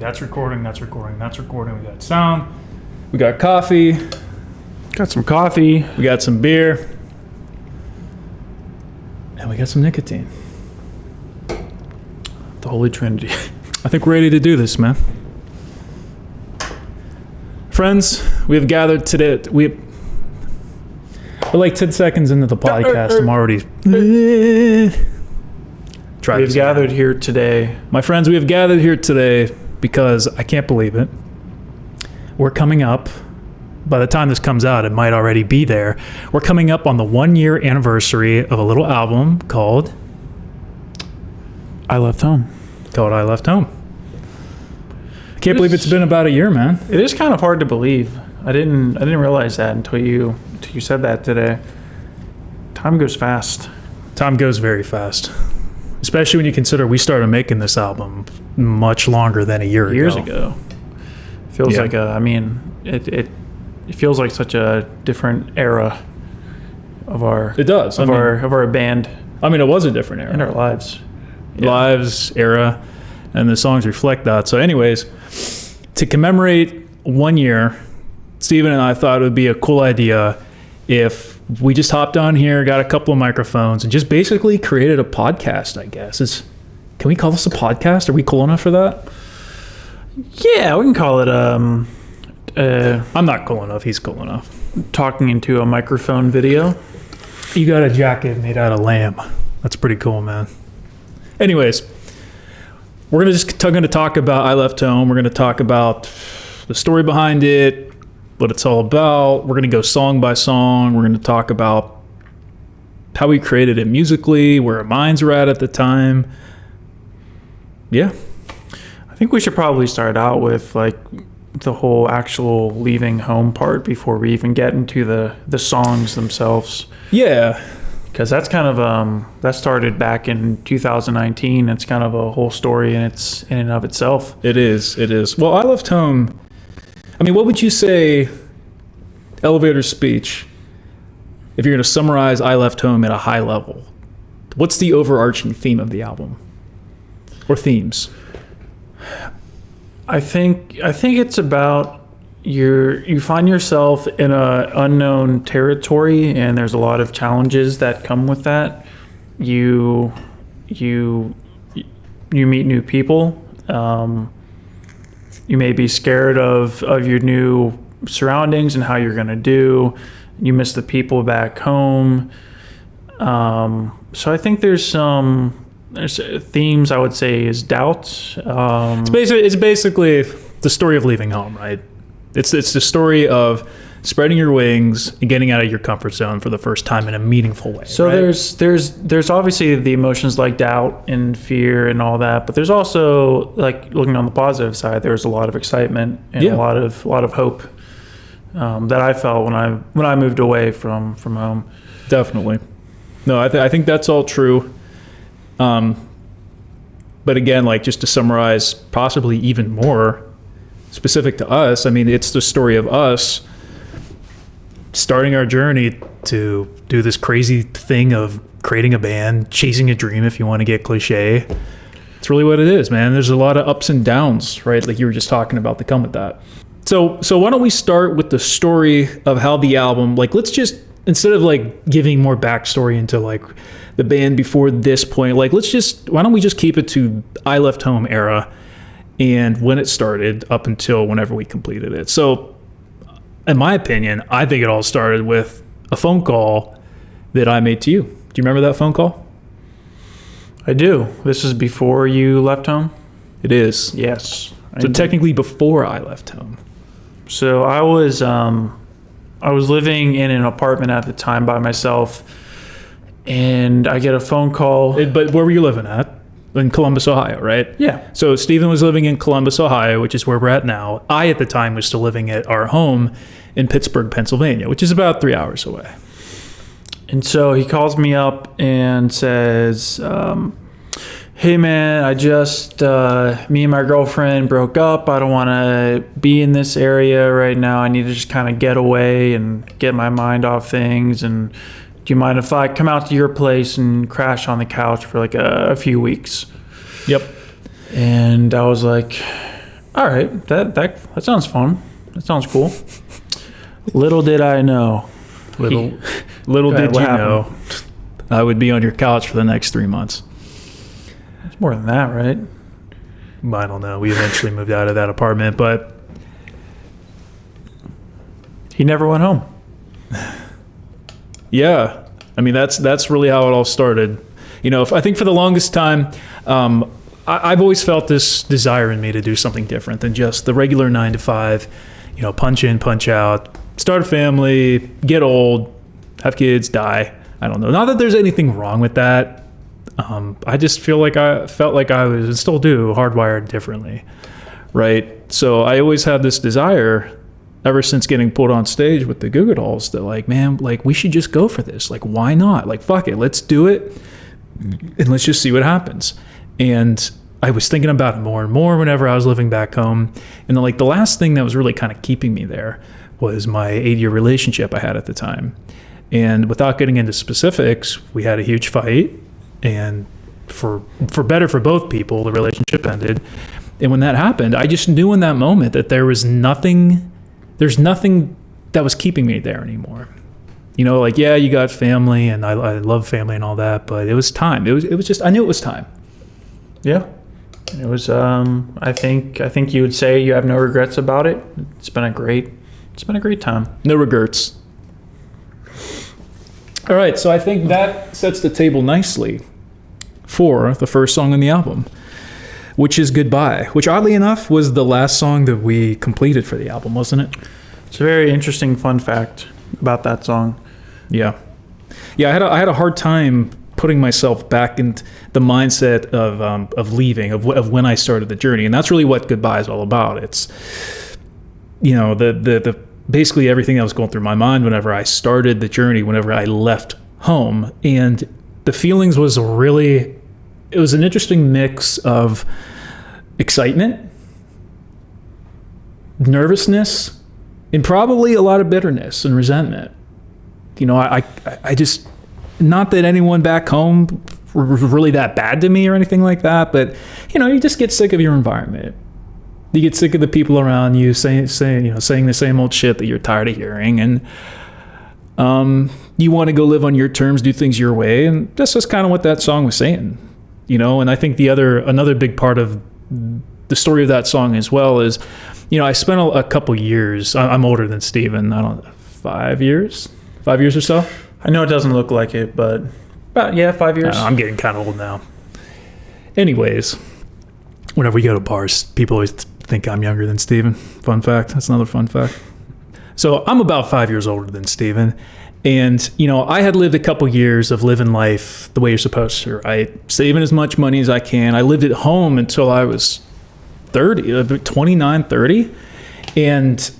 That's recording. We got sound. We got coffee. Got some coffee. We got some beer. And we got some nicotine. The Holy Trinity. I think we're ready to do this, man. Friends, we have gathered today. We're like 10 seconds into the podcast. I'm already... We've gathered here today. My friends, we have gathered here today because I can't believe it. We're coming up. By the time this comes out, it might already be there. We're coming up on the 1-year anniversary of a little album called I Left Home. I Left Home. I can't believe it's been about a year, man. It is kind of hard to believe. I didn't realize that until you said that today. Time goes fast. Time goes very fast. Especially when you consider we started making this album much longer than a year Years ago. Feels like it feels like such a different era of our our band. I mean, it was a different era in our lives. Era, and the songs reflect that. So anyways, to commemorate 1 year, Steven and I thought it would be a cool idea if we just hopped on here, got a couple of microphones, and just basically created a podcast, I guess. Can we call this a podcast? Are we cool enough for that? Yeah, we can call it I'm not cool enough. He's cool enough. Talking into a microphone video. You got a jacket made out of lamb. That's pretty cool, man. Anyways, we're going to talk about I Left Home. We're going to talk about the story behind it, what it's all about. We're going to go song by song. We're going to talk about how we created it musically, where our minds were at the time. Yeah. I think we should probably start out with like the whole actual leaving home part before we even get into the songs themselves. Yeah. Because that's kind of that started back in 2019. It's kind of a whole story in and of itself. It is. Well, I Left Home. I mean, what would you say, elevator speech, if you're going to summarize I Left Home at a high level? What's the overarching theme of the album, or themes? I think it's about you find yourself in a unknown territory, and there's a lot of challenges that come with that. You meet new people. You may be scared of your new surroundings and how you're gonna do. You miss the people back home. So I think there's themes I would say is doubt. It's basically the story of leaving home, right? It's the story of spreading your wings and getting out of your comfort zone for the first time in a meaningful way. So right? there's obviously the emotions like doubt and fear and all that, but there's also, like, looking on the positive side, there's a lot of excitement and a lot of hope that I felt when I moved away from home. Definitely. No, I think that's all true. But again, like, just to summarize, possibly even more specific to us, I mean, it's the story of us starting our journey to do this crazy thing of creating a band, chasing a dream, if you want to get cliche. It's really what it is, man. There's a lot of ups and downs, right? Like you were just talking about, that come with that. So why don't we start with the story of how the album, like, let's just, instead of like giving more backstory into like the band before this point, like, why don't we just keep it to I Left Home era and when it started up until whenever we completed it. So in my opinion, I think it all started with a phone call that I made to you. Do you remember that phone call? I do. This is before you left home? It is. Yes. So technically before I left home. So I was living in an apartment at the time by myself, and I get a phone call. But where were you living at? In Columbus, Ohio, right? Yeah. So Stephen was living in Columbus, Ohio, which is where we're at now. I, at the time, was still living at our home in Pittsburgh, Pennsylvania, which is about 3 hours away. And so he calls me up and says, hey, man, I just, me and my girlfriend broke up. I don't want to be in this area right now. I need to just kind of get away and get my mind off things. And do you mind if I come out to your place and crash on the couch for like a few weeks? Yep. And I was like, All right, that sounds fun. That sounds cool. Little did I know. Little Go ahead, did you what know, I would be on your couch for the next 3 months. It's more than that, right? I don't know. We eventually moved out of that apartment, but He never went home. yeah, I mean that's really how it all started. I think for the longest time, I've always felt this desire in me to do something different than just the regular 9 to 5. Punch in, punch out, start a family, get old, have kids, die. I don't know. Not that there's anything wrong with that. I just felt like I was, and still do, hardwired differently, right? So I always had this desire, ever since getting pulled on stage with the Goo Goo Dolls, that like, man, like we should just go for this. Like, why not? Like, fuck it, let's do it, and let's just see what happens. And I was thinking about it more and more whenever I was living back home. And then, like, the last thing that was really kind of keeping me there was my 8-year relationship I had at the time. And without getting into specifics, we had a huge fight. And for better for both people, the relationship ended. And when that happened, I just knew in that moment that there's nothing that was keeping me there anymore. Like, yeah, you got family, and I love family and all that, but it was time. It was just, I knew it was time. Yeah. It was, I think you would say you have no regrets about it. It's been a great time. No regrets. All right, so I think that sets the table nicely for the first song on the album, which is Goodbye, which oddly enough was the last song that we completed for the album, wasn't it? It's a very interesting fun fact about that song. Yeah. I had a hard time putting myself back in the mindset of leaving, of when I started the journey, and that's really what Goodbye is all about. It's the basically everything that was going through my mind whenever I started the journey, whenever I left home, and the feelings was it was an interesting mix of excitement, nervousness, and probably a lot of bitterness and resentment. I just, not that anyone back home was really that bad to me or anything like that, but you just get sick of your environment. You get sick of the people around you saying the same old shit that you're tired of hearing, and you want to go live on your terms, do things your way, and that's just kind of what that song was saying. And I think another big part of the story of that song as well is, I spent a couple years. I'm older than Steven. I don't know, 5 years or so. I know it doesn't look like it, but yeah, 5 years. I'm getting kind of old now. Anyways, whenever we go to bars, people always think I'm younger than Steven. Fun fact. That's another fun fact. So I'm about 5 years older than Steven. And, I had lived a couple years of living life the way you're supposed to, right? Saving as much money as I can. I lived at home until I was 29, 30. And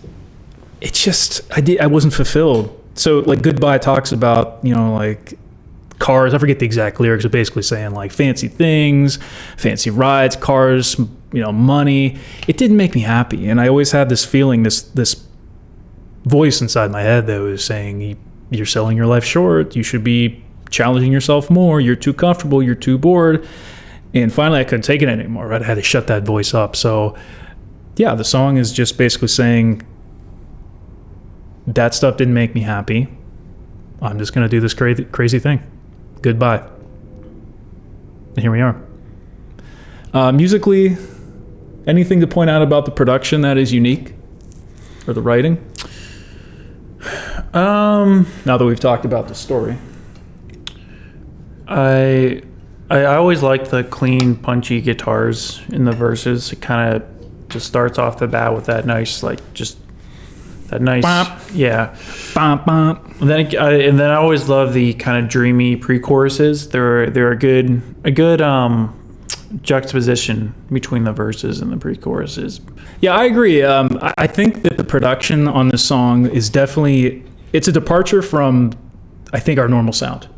it just, I wasn't fulfilled. So, like, Goodbye talks about, like, cars. I forget the exact lyrics, but basically saying, like, fancy things, fancy rides, cars, money. It didn't make me happy. And I always had this feeling, this voice inside my head that was saying, you're selling your life short. You should be challenging yourself more. You're too comfortable. You're too bored. And finally, I couldn't take it anymore. Right? I had to shut that voice up. So, yeah, the song is just basically saying that stuff didn't make me happy. I'm just going to do this crazy thing. Goodbye. And here we are. Musically, anything to point out about the production that is unique? Or the writing? Now that we've talked about the story. I always liked the clean, punchy guitars in the verses. It kind of just starts off the bat with that nice, Bop. Yeah. Bop, bop. And then I always love the kind of dreamy pre-choruses. They're a good juxtaposition between the verses and the pre-choruses. Yeah, I agree. I think that the production on this song is definitely, it's a departure from, I think, our normal sound,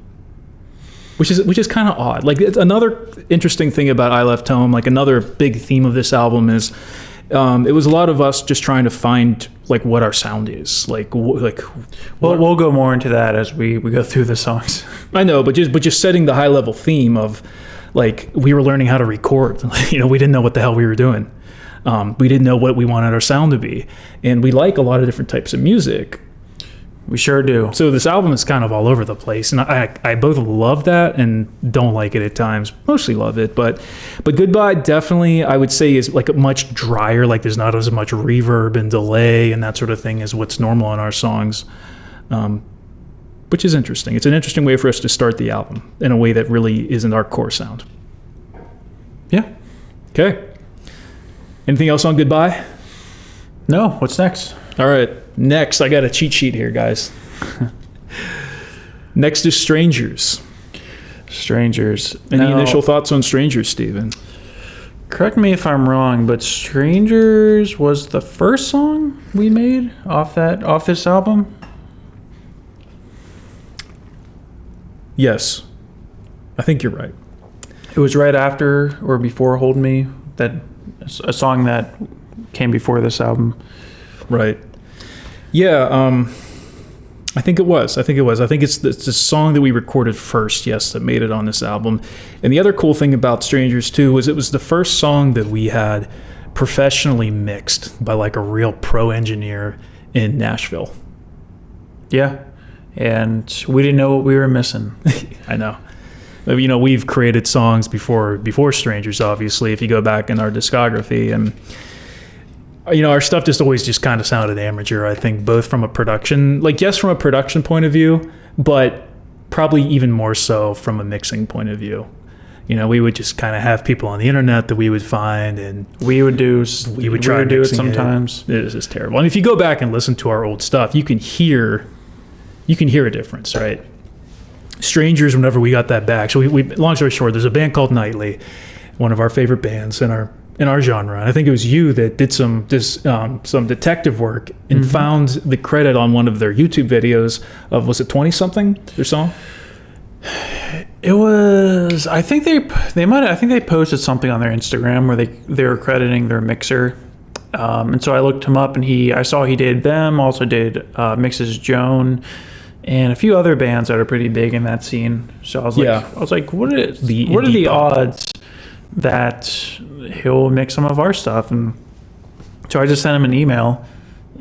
which is kind of odd. Like, it's another interesting thing about I Left Home, like another big theme of this album is, it was a lot of us just trying to find like what our sound is. We'll go more into that as we go through the songs. I know, but just setting the high level theme of, like, we were learning how to record. We didn't know what the hell we were doing. We didn't know what we wanted our sound to be. And we like a lot of different types of music. We sure do. So this album is kind of all over the place, and I both love that and don't like it at times. Mostly love it, but Goodbye definitely, I would say, is like a much drier. Like there's not as much reverb and delay and that sort of thing as what's normal in our songs, which is interesting. It's an interesting way for us to start the album in a way that really isn't our core sound. Yeah. Okay. Anything else on Goodbye? No. What's next? All right. Next, I got a cheat sheet here, guys. Next is Strangers. Strangers. Any Now, initial thoughts on Strangers, Steven? correct me if I'm wrong, but Strangers was the first song we made off this album? Yes. I think you're right. It was right after or before Hold Me, that a song that came before this album. Right. Yeah, I think it was. I think it's the song that we recorded first, yes, that made it on this album. And the other cool thing about Strangers, too, was it was the first song that we had professionally mixed by like a real pro engineer in Nashville. Yeah. And we didn't know what we were missing. I know. You know, we've created songs before Strangers, obviously, if you go back in our discography. And you know, our stuff just always just kind of sounded amateur, I think, both from a production, like, yes, from a production point of view, but probably even more so from a mixing point of view. You know, we would just kind of have people on the internet that we would find, and we would try to do it sometimes. It is just terrible. And if you go back and listen to our old stuff, you can hear a difference, right? Strangers, whenever we got that back. So we long story short, there's a band called Nightly, one of our favorite bands in our genre. And I think it was you that did some detective work and found the credit on one of their YouTube videos of, was it 20 something, their song? It was, I think they posted something on their Instagram where they were crediting their mixer. And so I looked him up, and I saw he did them, also did Mixes Joan, and a few other bands that are pretty big in that scene. So I was like, what are the odds that he'll mix some of our stuff? And so I just sent him an email,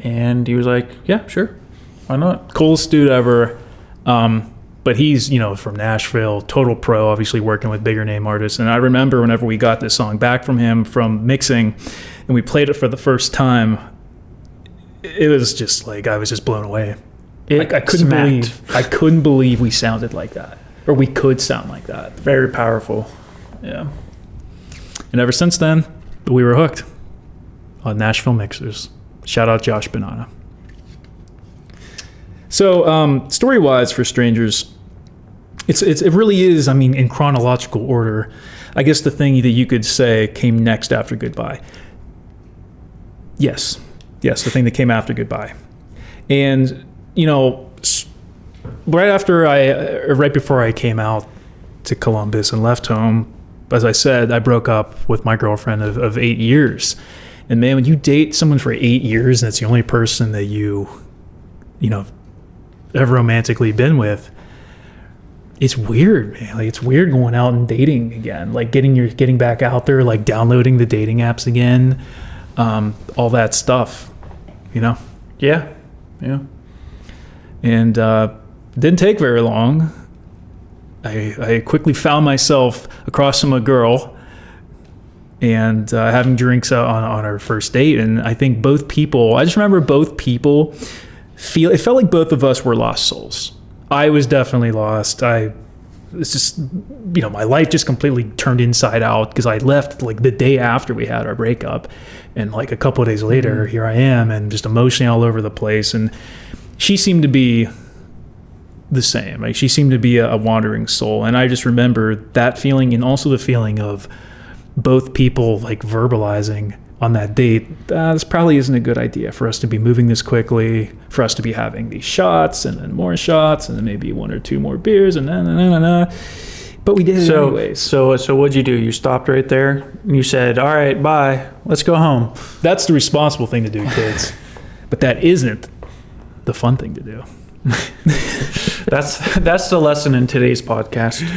and he was like, yeah, sure, why not? Coolest dude ever. But he's, you know, from Nashville, total pro, obviously working with bigger name artists. And I remember whenever we got this song back from him from mixing and we played it for the first time, it was just like, I was just blown away. I couldn't believe we sounded like that, or we could sound like that. Very powerful. Yeah. And ever since then, we were hooked on Nashville mixers. Shout out Josh Banana. So, story-wise for Strangers, it really is, I mean, in chronological order. I guess the thing that you could say came next after Goodbye. Yes, the thing that came after Goodbye. And, you know, right before I came out to Columbus and left home, as I said, I broke up with my girlfriend of 8 years. And man, when you date someone for 8 years and it's the only person that you know, have romantically been with, it's weird, man. Like, it's weird going out and dating again, like getting back out there, like downloading the dating apps again, all that stuff, you know? Yeah. And didn't take very long. I quickly found myself across from a girl and having drinks on our first date. And I think I just remember both people it felt like both of us were lost souls. I was definitely lost. It's just, you know, my life just completely turned inside out because I left like the day after we had our breakup. And like a couple of days later, here I am, and just emotionally all over the place. And she seemed to be the same. Like, she seemed to be a wandering soul. And I just remember that feeling, and also the feeling of both people like verbalizing on that date, this probably isn't a good idea for us to be moving this quickly, for us to be having these shots and then more shots and then maybe one or two more beers and but we did it anyways. So what'd you do? You stopped right there. You said, all right, bye, let's go home. That's the responsible thing to do, kids. But that isn't the fun thing to do. That's the lesson in today's podcast.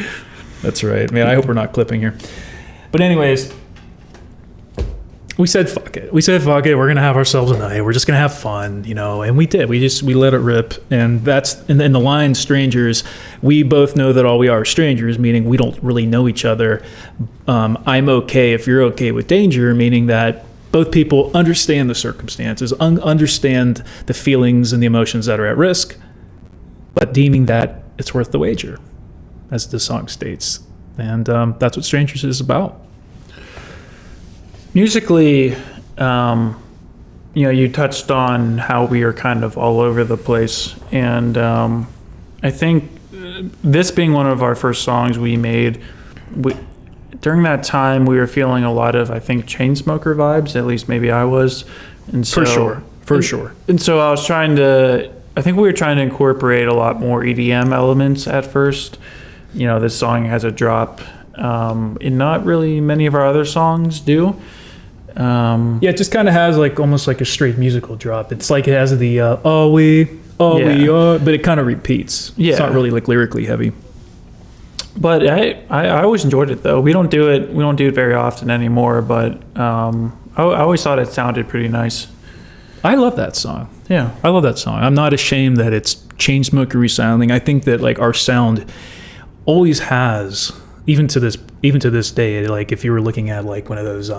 That's right. Man, I hope we're not clipping here. But anyways, we said fuck it. We said fuck it. We're gonna have ourselves a night. We're just gonna have fun, and we did. We let it rip, and that's in the line "Strangers." We both know that all we are strangers, meaning we don't really know each other. I'm okay if you're okay with danger, meaning that both people understand the circumstances, understand the feelings and the emotions that are at risk, but deeming that it's worth the wager, as the song states, and that's what "Strangers" is about. Musically, you touched on how we are kind of all over the place. And I think this being one of our first songs we made, during that time we were feeling a lot of, I think, Chainsmoker vibes, at least maybe I was. And so, For sure. And so I think we were trying to incorporate a lot more EDM elements at first. This song has a drop, and not really many of our other songs do. It just kind of has almost like a straight musical drop. It's like it has the we are, but it kind of repeats. Yeah. It's not really lyrically heavy. But I always enjoyed it though. We don't do it very often anymore, but I always thought it sounded pretty nice. I love that song. Yeah. I love that song. I'm not ashamed that it's Chainsmoker sounding. I think that our sound always has, even to this day, if you were looking at one of those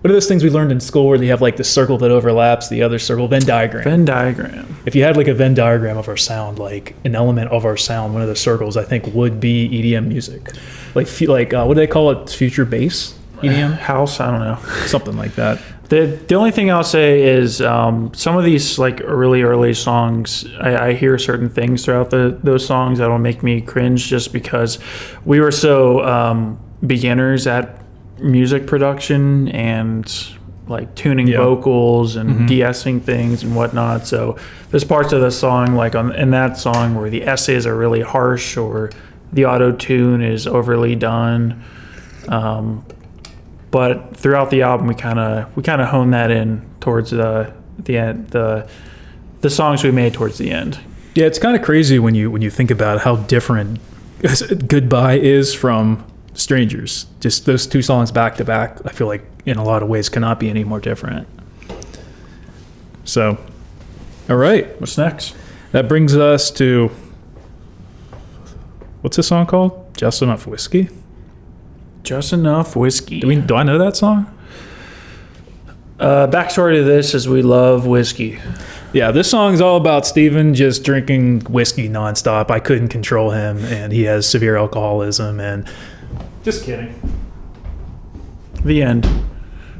what are those things we learned in school where you have the circle that overlaps the other circle? Venn diagram. If you had a Venn diagram of our sound, an element of our sound, one of the circles I think would be EDM music. What do they call it? Future bass EDM? House? I don't know. Something like that. The only thing I'll say is some of these really early songs, I hear certain things throughout those songs that'll make me cringe just because we were so beginners at music production and tuning vocals and de-essing things and whatnot. So there's parts of the song in that song where the S's are really harsh or the auto-tune is overly done. But throughout the album we kind of hone that in towards the end, the songs we made towards the end. Yeah, it's kind of crazy when you think about how different Goodbye is from Strangers. Just those two songs back to back, I feel like in a lot of ways cannot be any more different. So, all right. What's next? That brings us to, what's this song called? Just Enough Whiskey? Just Enough Whiskey. Do I know that song? Backstory to this is we love whiskey. Yeah, this song's all about Steven just drinking whiskey nonstop. I couldn't control him, and he has severe alcoholism, and just kidding. The end.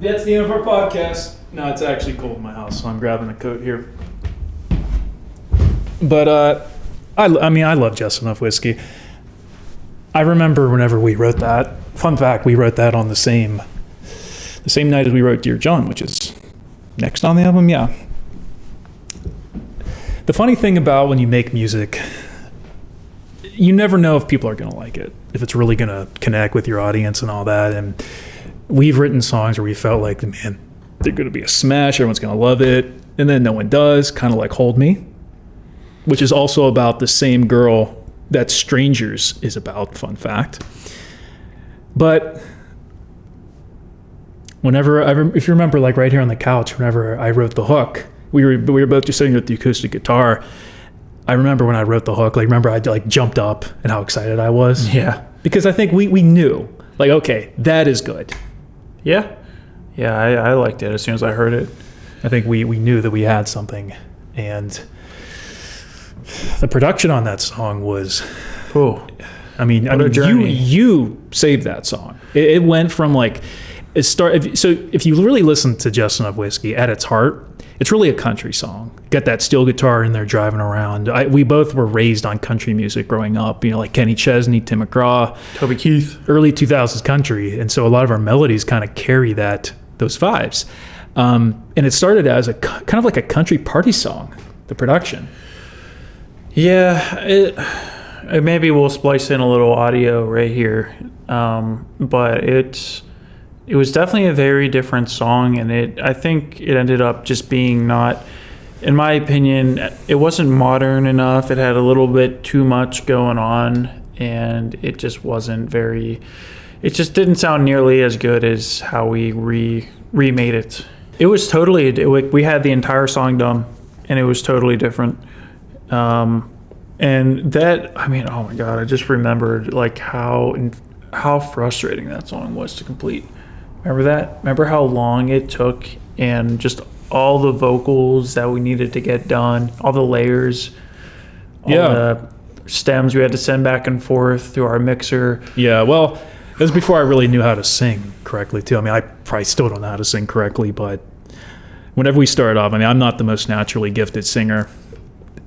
That's the end of our podcast. No, it's actually cold in my house, so I'm grabbing a coat here. But I love Just Enough Whiskey. I remember whenever we wrote that. Fun fact: we wrote that on the same night as we wrote Dear John, which is next on the album. Yeah. The funny thing about when you make music, you never know if people are going to like it, if it's really going to connect with your audience and all that. And we've written songs where we felt like, man, they're going to be a smash, everyone's going to love it, and then no one does, kind of like Hold Me, which is also about the same girl that Strangers is about, fun fact. But whenever, if you remember, right here on the couch, whenever I wrote the hook, we were both just sitting with the acoustic guitar. I remember when I wrote the hook, I jumped up and how excited I was. Yeah. Because I think we knew, okay, that is good. Yeah. Yeah, I liked it as soon as I heard it. I think we knew that we had something. And the production on that song was... Oh. You saved that song. It went from so if you really listen to Just Enough Whiskey at its heart, it's really a country song. Got that steel guitar in there driving around. We both were raised on country music growing up, like Kenny Chesney, Tim McGraw, Toby Keith, early 2000s country. And so a lot of our melodies kind of carry those vibes. And it started as a kind of like a country party song, the production. Yeah, maybe we'll splice in a little audio right here. But it was definitely a very different song, and I think it ended up just being not, in my opinion, it wasn't modern enough. It had a little bit too much going on, and it just wasn't it just didn't sound nearly as good as how we remade it. It was totally, we had the entire song done, and it was totally different. And that, I mean, oh my God, I just remembered like how frustrating that song was to complete. Remember that? Remember how long it took, and just all the vocals that we needed to get done, all the layers, all the stems we had to send back and forth through our mixer. Yeah, well, it was before I really knew how to sing correctly, too. I mean, I probably still don't know how to sing correctly, but whenever we started off, I mean, I'm not the most naturally gifted singer.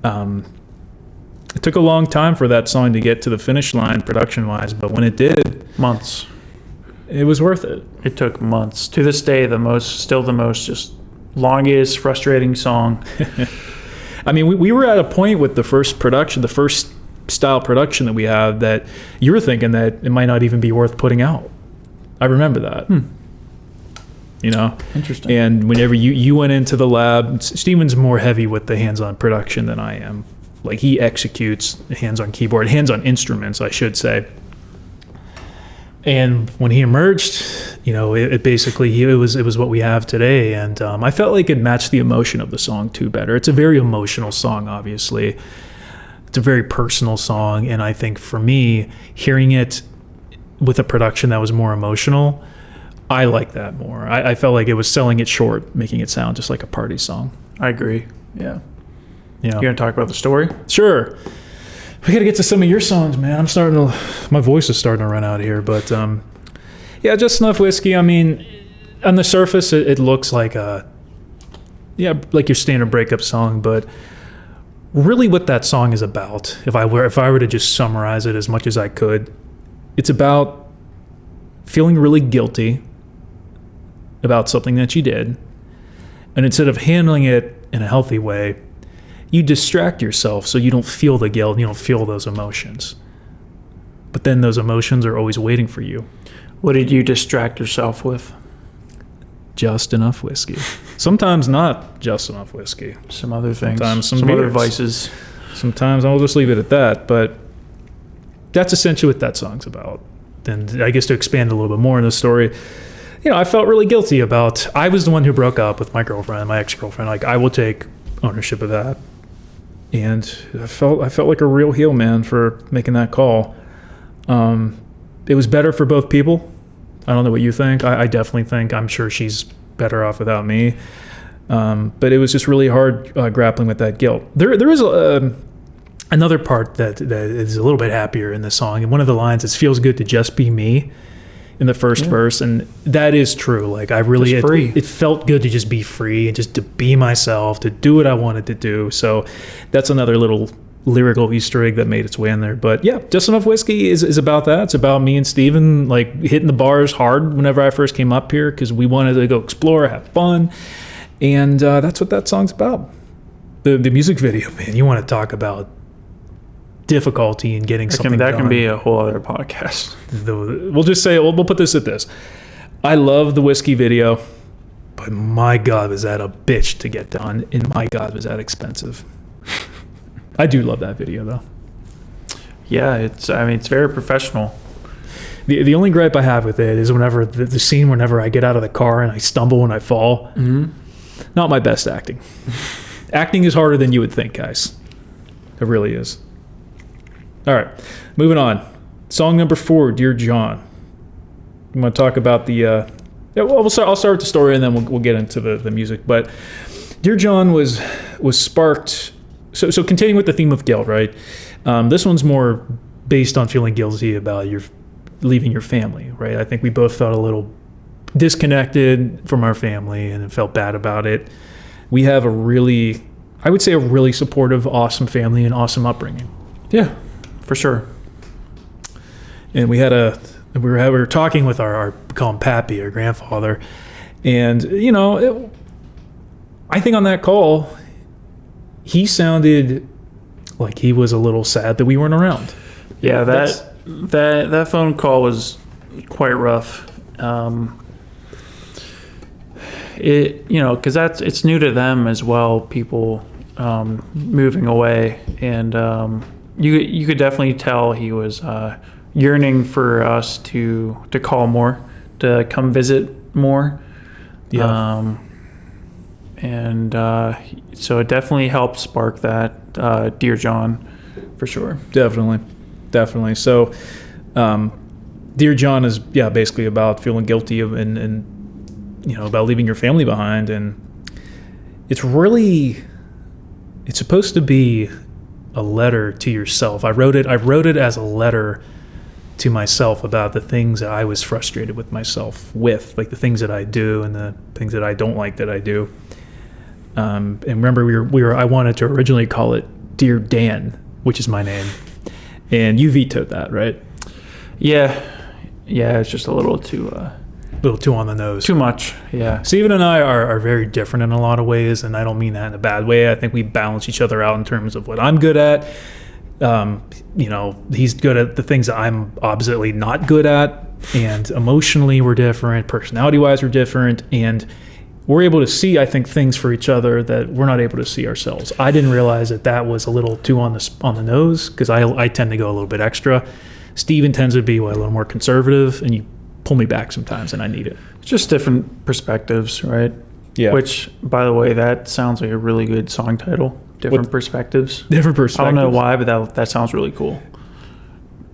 It took a long time for that song to get to the finish line production-wise, but when it did... Months. It was worth it. It took months. To this day, still the most just longest, frustrating song. I mean, we were at a point with the first style production that we had, that you were thinking that it might not even be worth putting out. I remember that. You know? Interesting. And whenever you went into the lab, Steven's more heavy with the hands-on production than I am. Like, he executes hands-on keyboard, hands-on instruments, I should say. And when he emerged, you know, it basically, it was what we have today. And I felt like it matched the emotion of the song too better. It's a very emotional song, obviously. It's a very personal song. And I think for me, hearing it with a production that was more emotional, I like that more. I felt like it was selling it short, making it sound just like a party song. I agree. Yeah. Yeah. You want to talk about the story? Sure. We got to get to some of your songs, man. My voice is starting to run out here, but yeah, Just Enough Whiskey. I mean, on the surface, it looks like like your standard breakup song, but really, what that song is about, if I were to just summarize it as much as I could, it's about feeling really guilty about something that you did, and instead of handling it in a healthy way, you distract yourself so you don't feel the guilt, you don't feel those emotions. But then those emotions are always waiting for you. What did you distract yourself with? Just enough whiskey. Sometimes not just enough whiskey. Some other things. Sometimes some other beers. vices. Sometimes I'll just leave it at that. But that's essentially what that song's about. And I guess to expand a little bit more in the story, you know, I felt really guilty about, I was the one who broke up with my girlfriend, my ex-girlfriend. Like, I will take ownership of that. And I felt like a real heel, man, for making that call. It was better for both people. I don't know what you think. I definitely think, I'm sure she's better off without me. But it was just really hard grappling with that guilt. There is another part that is a little bit happier in the song. And one of the lines is, "Feels good to just be me," in the first verse. And that is true. Like, I really, it felt good to just be free and just to be myself, to do what I wanted to do. So that's another little lyrical Easter egg that made its way in there. But yeah, Just Enough Whiskey is about that. It's about me and Steven, like, hitting the bars hard whenever I first came up here, because we wanted to go explore, have fun. And that's what that song's about. The music video, man, you want to talk about difficulty in getting something done. That can be a whole other podcast. We'll just say, we'll put this at this. I love the whiskey video, but my God, was that a bitch to get done, and my God, was that expensive. I do love that video, though. Yeah, it's very professional. The only gripe I have with it is whenever the scene, whenever I get out of the car and I stumble and I fall. Mm-hmm. Not my best acting. Acting is harder than you would think, guys. It really is. All right, moving on. Song number 4, Dear John. You want to talk about the... I'll start with the story, and then we'll get into the music. But Dear John was sparked... So continuing with the theme of guilt, right? This one's more based on feeling guilty about leaving your family, right? I think we both felt a little disconnected from our family and felt bad about it. We have a really supportive, awesome family and awesome upbringing. Yeah, for sure. And we were talking with our we call him Pappy, our grandfather, and you know, I think on that call, he sounded like he was a little sad that we weren't around. Yeah, that phone call was quite rough. Because it's new to them as well. People moving away, and you could definitely tell he was yearning for us to call more, to come visit more. Yeah. And so it definitely helped spark that Dear John, for sure. Definitely. So, Dear John is basically about feeling guilty and about leaving your family behind, and it's supposed to be a letter to yourself. I wrote it as a letter to myself about the things that I was frustrated with myself with, like the things that I do and the things that I don't like that I do. And remember, I wanted to originally call it Dear Dan, which is my name, and you vetoed that, right? Yeah, it's just a little too on the nose. Too much, yeah. Steven and I are very different in a lot of ways, and I don't mean that in a bad way. I think we balance each other out in terms of what I'm good at. He's good at the things that I'm obviously not good at, and emotionally we're different, personality-wise we're different, and we're able to see, I think, things for each other that we're not able to see ourselves. I didn't realize that was a little too on the nose, because I tend to go a little bit extra. Steven tends to be a little more conservative, and you pull me back sometimes, and I need it. It's just different perspectives, right? Yeah. Which, by the way, that sounds like a really good song title. Different perspectives. Different perspectives. I don't know why, but that sounds really cool.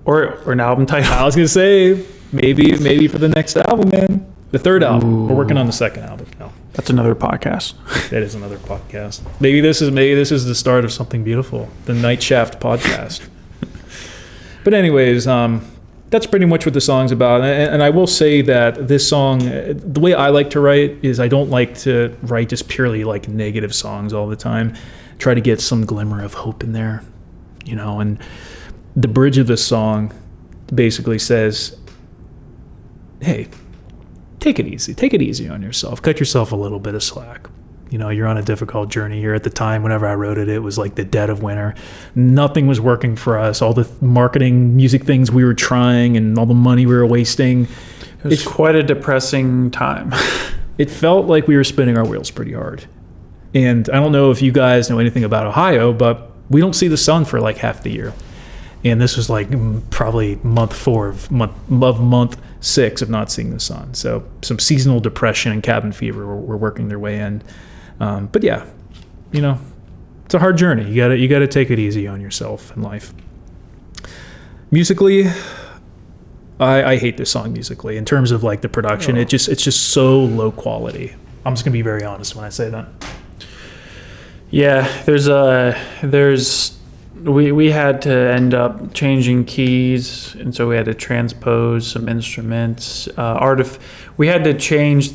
Or an album title. I was gonna say maybe for the next album, man. The third album. Ooh. We're working on the second album now. That's another podcast. That is another podcast. Maybe this is the start of something beautiful. The Night Shaft podcast. But anyways, that's pretty much what the song's about. And I will say that this song, the way I like to write is I don't like to write just purely like negative songs all the time. Try to get some glimmer of hope in there, and the bridge of the song basically says, hey, take it easy on yourself, cut yourself a little bit of slack. You're on a difficult journey here. At the time, whenever I wrote it, it was like the dead of winter. Nothing was working for us. All the marketing music things we were trying and all the money we were wasting. It's quite a depressing time. It felt like we were spinning our wheels pretty hard. And I don't know if you guys know anything about Ohio, but we don't see the sun for like half the year. And this was like probably month 6 of not seeing the sun. So some seasonal depression and cabin fever were working their way in. But yeah, it's a hard journey. You gotta take it easy on yourself in life. Musically, I hate this song musically in terms of like the production. It's just so low quality. I'm just gonna be very honest when I say that. Yeah, we had to end up changing keys, and so we had to transpose some instruments. We had to change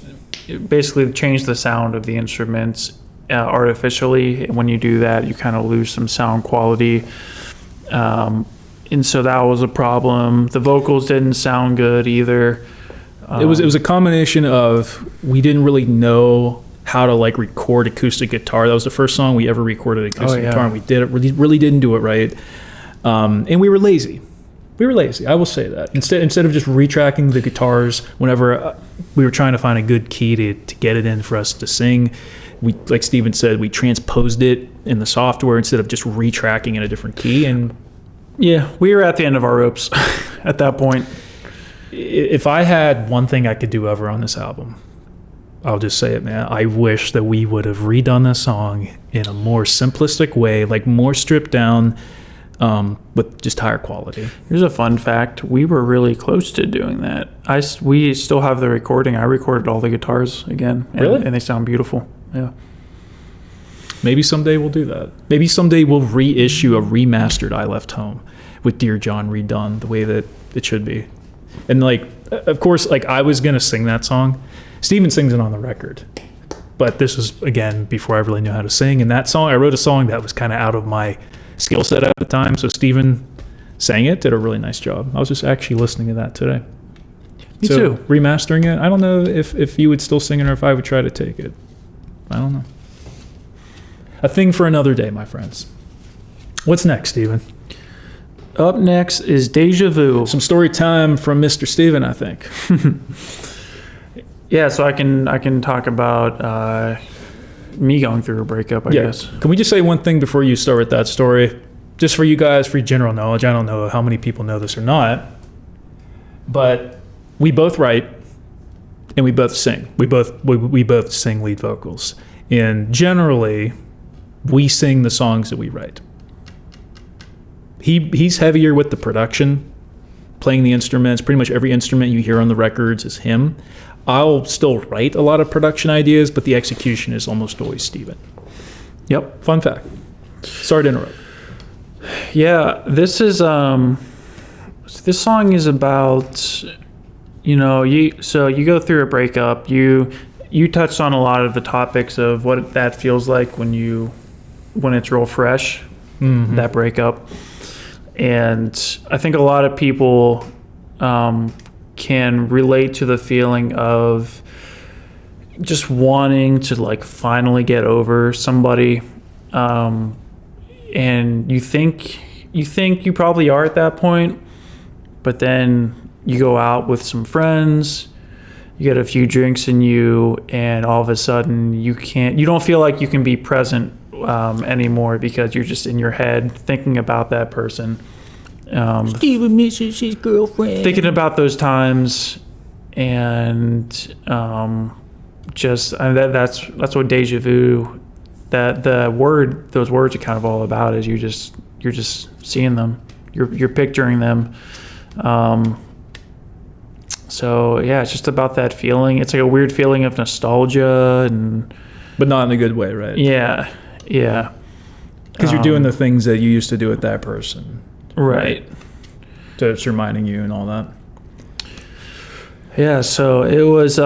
the sound of the instruments artificially. And when you do that, you kind of lose some sound quality. And so that was a problem. The vocals didn't sound good either. It was a combination of, we didn't really know how to like record acoustic guitar. That was the first song we ever recorded acoustic guitar, and we really didn't do it right. And we were lazy. I will say that. Instead of just retracking the guitars whenever we were trying to find a good key to get it in for us to sing, we, like Steven said, we transposed it in the software instead of just retracking in a different key. And yeah, we were at the end of our ropes at that point. If I had one thing I could do ever on this album, I'll just say it, man. I wish that we would have redone this song in a more simplistic way, like more stripped down, with just higher quality. Here's a fun fact. We were really close to doing that. We still have the recording. I recorded all the guitars again. Really? And they sound beautiful. Yeah. Maybe someday we'll do that. Maybe someday we'll reissue a remastered I Left Home with Dear John redone the way that it should be. And like, of course, like I was going to sing that song. Steven sings it on the record. But this was, again, before I really knew how to sing. And that song, I wrote a song that was kind of out of my skill set at the time. So Steven sang it, did a really nice job. I was just actually listening to that today. Me too. Remastering it, I don't know if you would still sing it or if I would try to take it. I don't know. A thing for another day, my friends. What's next, Steven? Up next is Deja Vu. Some story time from Mr. Steven, I think. Yeah, so I can talk about me going through a breakup, I guess. Can we just say one thing before you start with that story? Just for you guys, for your general knowledge. I don't know how many people know this or not, but we both write, and we both sing. We both sing lead vocals, and generally, we sing the songs that we write. He's heavier with the production, playing the instruments. Pretty much every instrument you hear on the records is him. I'll still write a lot of production ideas, but the execution is almost always Steven. Yep. Fun fact. Sorry to interrupt. Yeah, this song is about, you go through a breakup. You touched on a lot of the topics of what that feels like when it's real fresh, that breakup. And I think a lot of people can relate to the feeling of just wanting to like finally get over somebody. And you think you probably are at that point, but then you go out with some friends, you get a few drinks in you, and all of a sudden you don't feel like you can be present anymore because you're just in your head thinking about that person. Steven misses his girlfriend. Thinking about those times, and that's what Deja Vu, those words are kind of all about. Is you're just seeing them, you're picturing them. So yeah, it's just about that feeling. It's like a weird feeling of nostalgia, but not in a good way, right? Yeah. Because you're doing the things that you used to do with that person, right? So it's reminding you and all that. Yeah. So it was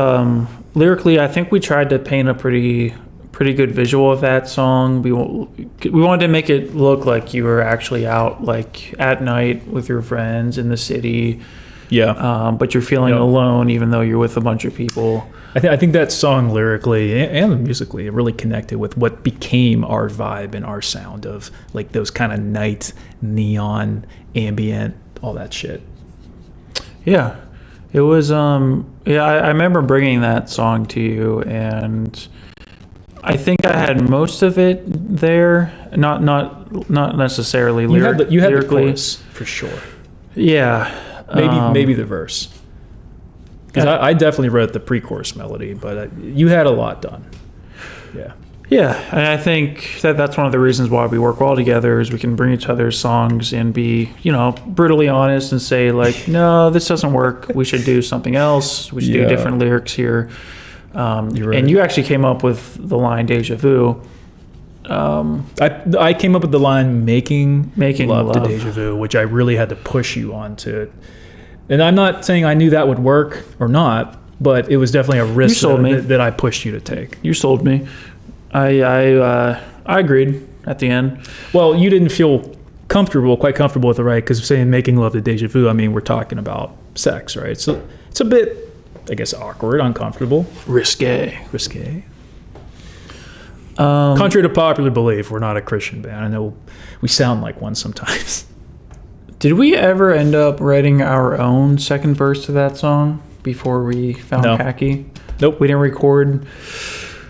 lyrically, I think we tried to paint a pretty good visual of that song. We wanted to make it look like you were actually out like at night with your friends in the city. Yeah. But you're feeling alone even though you're with a bunch of people. I think that song lyrically and musically, it really connected with what became our vibe and our sound of like those kind of night, neon, ambient, all that shit. Yeah. It was, I remember bringing that song to you, and I think I had most of it there, not necessarily you had the lyrically. chorus for sure. Yeah. Maybe the verse. Because I definitely wrote the pre-chorus melody, but you had a lot done. Yeah. Yeah, and I think that's one of the reasons why we work well together is we can bring each other's songs and be, brutally honest and say like, no, this doesn't work. We should do something else. We should do different lyrics here. You're right. And you actually came up with the line "Deja Vu." I came up with the line making love to Deja Vu, which I really had to push you onto. And I'm not saying I knew that would work or not, but it was definitely a risk that I pushed you to take. You sold me. I agreed at the end. Well, you didn't feel quite comfortable with it, right? Because saying making love to Deja Vu, I mean, we're talking about sex, right? So it's a bit, I guess, awkward, uncomfortable. Risque. Contrary to popular belief, we're not a Christian band. I know we sound like one sometimes. Did we ever end up writing our own second verse to that song before we found Khaki? Nope. We didn't record?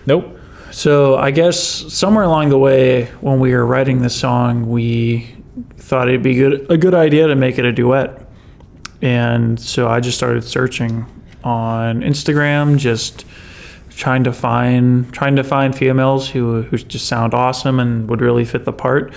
Nope. So I guess somewhere along the way when we were writing the song, we thought it'd be a good idea to make it a duet. And so I just started searching on Instagram, just trying to find females who just sound awesome and would really fit the part.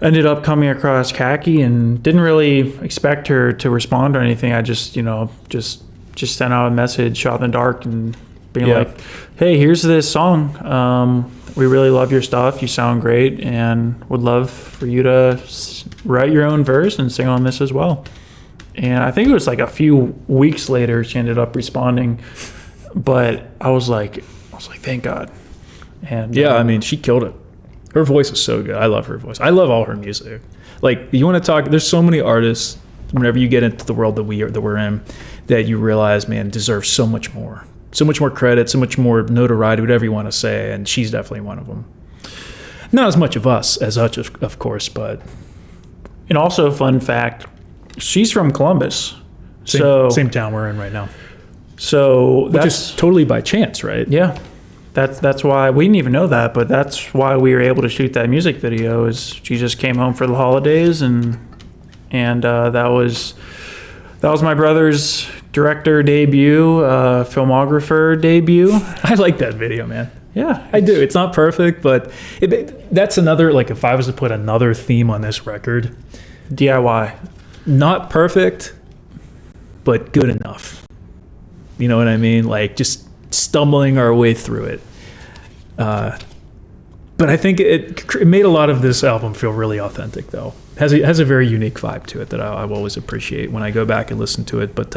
Ended up coming across Khaki and didn't really expect her to respond or anything. I just sent out a message, shot in the dark, and being like, hey, here's this song. We really love your stuff. You sound great and would love for you to write your own verse and sing on this as well. And I think it was like a few weeks later she ended up responding. But I was like, thank God. And I mean, she killed it. Her voice is so good. I love her voice. I love all her music. Like, you want to talk, there's so many artists, whenever you get into the world that we're in, that you realize, man, deserve so much more credit, so much more notoriety, whatever you want to say. And she's definitely one of them. Not as much of us as such, of course, but. And also, fun fact, she's from Columbus. Same town we're in right now. So which is totally by chance, right? Yeah. That's why we didn't even know that, but that's why we were able to shoot that music video. Is she just came home for the holidays, and that was That was my brother's director debut, filmographer debut. I like that video, man. Yeah, I do. It's not perfect, but that's another, like, if I was to put another theme on this record, DIY. not perfect, but good enough. You know what I mean? Like, just stumbling our way through it. But I think it made a lot of this album feel really authentic, though. Has a very unique vibe to it that I always appreciate when I go back and listen to it. But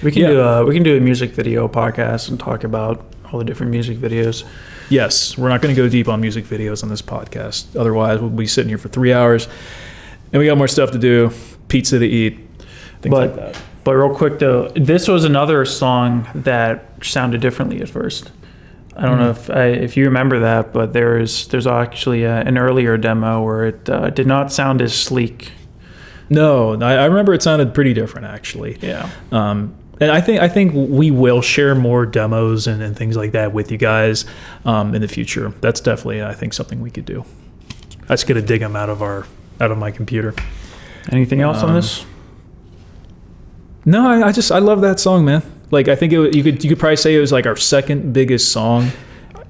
we can do a music video podcast and talk about all the different music videos. Yes, we're not going to go deep on music videos on this podcast. Otherwise, we'll be sitting here for 3 hours, and we got more stuff to do, pizza to eat, things like that. But real quick though, this was another song that sounded differently at first. I don't know if you remember that, but there's actually an earlier demo where it did not sound as sleek. No, I remember it sounded pretty different, actually. Yeah. And I think we will share more demos and things like that with you guys in the future. That's definitely, I think, something we could do. I just got to dig them out of my computer. Anything else on this? No, I love that song, man. Like, I think you could probably say it was like our second biggest song.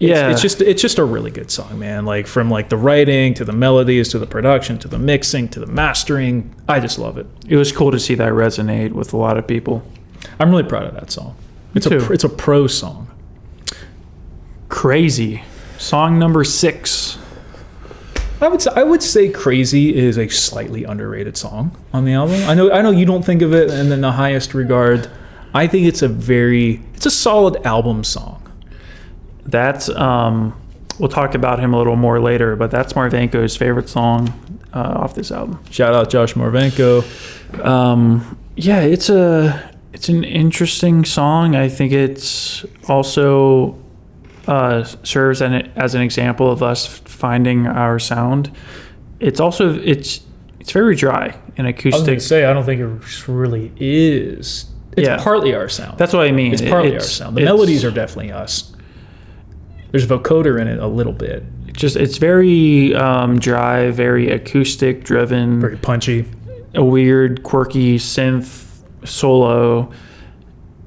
Yeah, it's just a really good song, man. Like, from like the writing to the melodies to the production to the mixing to the mastering, I just love it. It was cool to see that resonate with a lot of people. I'm really proud of that song. It's a pro song. Crazy, song number 6. I would say "Crazy" is a slightly underrated song on the album. I know you don't think of it in the highest regard. I think it's a solid album song. That's we'll talk about him a little more later, but that's Marvanko's favorite song off this album. Shout out Josh Marvanko. Yeah, it's an interesting song. I think it's also serves as an example of us finding our sound. It's also it's very dry and acoustic. I was going to say, I don't think it really is. It's partly our sound. That's what I mean. It's partly our sound. The melodies are definitely us. There's vocoder in it a little bit. It's very dry, very acoustic driven, very punchy. A weird, quirky synth solo.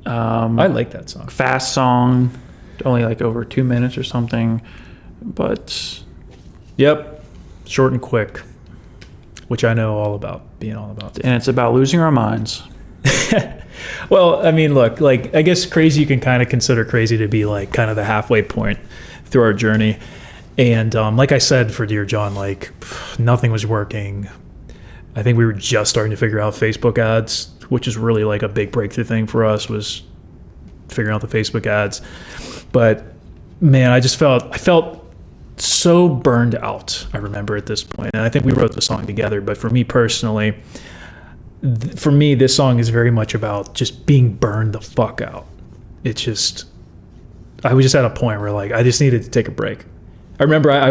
I like that song. Fast song, only like over 2 minutes or something, but yep, short and quick, which I know all about. And it's about losing our minds. Well, I mean, look, like, I guess Crazy, you can kind of consider Crazy to be like kind of the halfway point through our journey. And like I said, for Dear John, like, nothing was working. I think we were just starting to figure out Facebook ads, which is really like a big breakthrough thing for us, was figuring out the Facebook ads. But man, I felt so burned out, I remember, at this point. And I think we wrote the song together, but for me personally, this song is very much about just being burned the fuck out. It's just, I was just at a point where, like, I just needed to take a break. I remember I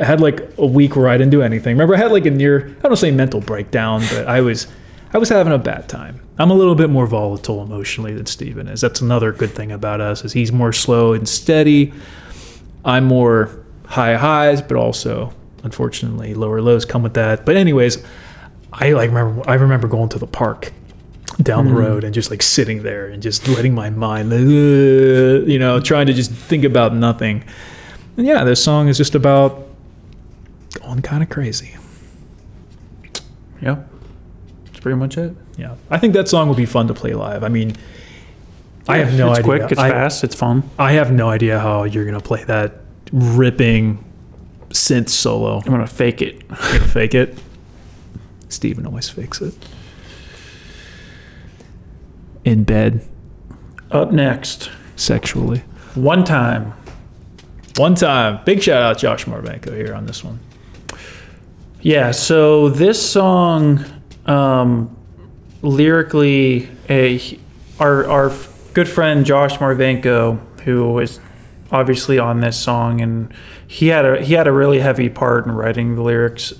had like a week where I didn't do anything. Remember, I had like a near, I don't say mental breakdown, but I was having a bad time. I'm a little bit more volatile emotionally than Steven is. That's another good thing about us, is he's more slow and steady. I'm more high highs, but also, unfortunately, lower lows come with that. But anyways, I remember going to the park down the road and just like sitting there and just letting my mind, trying to just think about nothing. And yeah, this song is just about going kind of crazy. Yeah, that's pretty much it. Yeah, I think that song would be fun to play live. I mean, I have no idea. It's quick, it's fast, it's fun. I have no idea how you're going to play that ripping synth solo. I'm going to fake it. You're going to fake it? Steven always fakes it. In bed. Up next. Sexually. One time. Big shout out Josh Marvanko here on this one. Yeah, so this song, lyrically, our good friend Josh Marvanko, who is obviously on this song, and he had a really heavy part in writing the lyrics.